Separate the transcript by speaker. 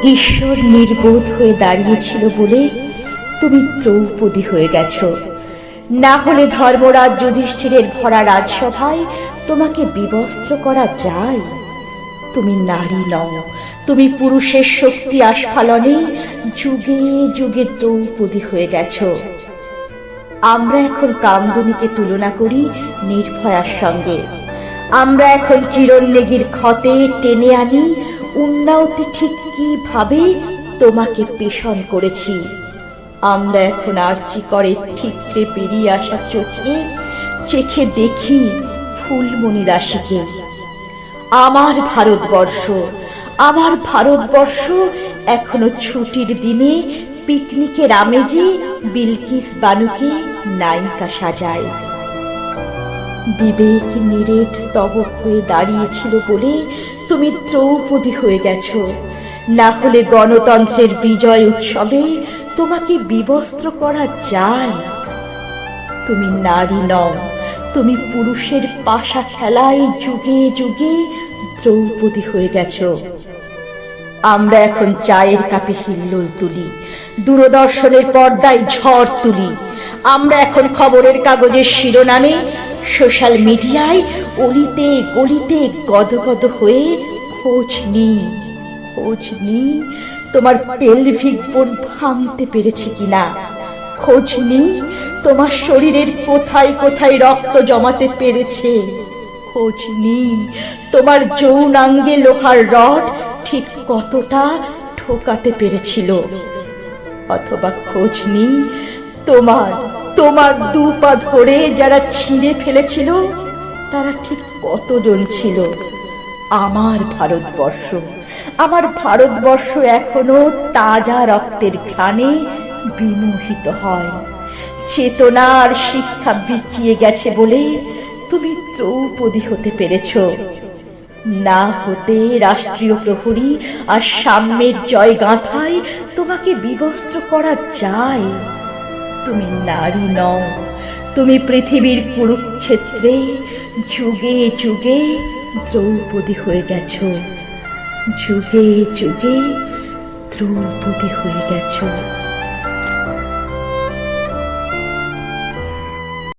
Speaker 1: ঈশ্বর নির্বোধ হয়ে দাঁড়িয়েছিল বলে তুমি দ্রৌপদী হয়ে গেছ। না হলে ধর্মরাজ যুধিষ্ঠিরের ভরা রাজসভায় তোমাকে বিবস্ত্র করা যায়? তুমি নারী নও, তুমি পুরুষের শক্তি আস্ফালনে যুগে যুগে দ্রৌপদী হয়ে গেছ। আমরা এখন কামদুনিকে তুলনা করি নির্ভয়ার সঙ্গে। আমরা এখন চিরণলেগীর ক্ষতে টেনে আনি উন্নাওতে ঠিক কিভাবে তোমাকে পেষণ করেছি। আমরা এখন আরচি করে ঠিকরে পেরিয়ে আসা চোখে চেখে দেখি ফুলমণি রাশিকে। আমার ভারতবর্ষ, আমার ভারতবর্ষ এখনো ছুটির দিনে পিকনিকের আমেজে বিলকিস বানুকে নায়িকা সাজায়। বিবেক নিরেট স্তবক হয়ে দাঁড়িয়েছিল বলে তুমি দ্রৌপদী হয়ে গেছ। না হলে গণতন্ত্রের বিজয় উৎসবে তোমাকে বিবস্ত্র করা যায়? তুমি নারী নও, তুমি পুরুষের পাশা খেলায় যুগে যুগে দ্রৌপদী হয়ে গেছ। আমরা এখন চায়ের কাপে হিল্লোল তুলি, দূরদর্শনের পর্দায় ঝড় তুলি। আমরা এখন খবরের কাগজের শিরোনামে, সোশ্যাল মিডিয়ায় অলিতে গলিতে গদগদ হয়ে খোঁজ নিই তোমার পেলভিক বোন ভাঙতে পেরেছে কিনা। খোঁজ নিই তোমার শরীরের কোথায় কোথায় রক্ত জমাতে পেরেছে। খোঁজ নিই তোমার যৌনাঙ্গে লোহার রড ঠিক কতটা ঠোকাতে পেরেছিল। অথবা খোঁজ নিই তোমার দু পা ধরে যারা ছিঁড়ে ফেলেছিল তারা ঠিক কতজন ছিল। আমার ভারতবর্ষ এখনো তাজা রক্তের ঘ্রাণে বিমোহিত হয়। চেতনার শিক্ষা বিকিয়ে গেছে বলে তুমি দ্রৌপদী হতে পেরেছ। না হতে রাষ্ট্রীয় প্রহরী আর সাম্যের জয় গাঁথায় তোমাকে বিবস্ত্র করা যায়? তুমি নারী নও, তুমি পৃথিবীর কুরুক্ষেত্রে যুগে যুগে দ্রৌপদী হয়ে গেছ। যুগে যুগে দ্রৌপদী হয়ে গেছ।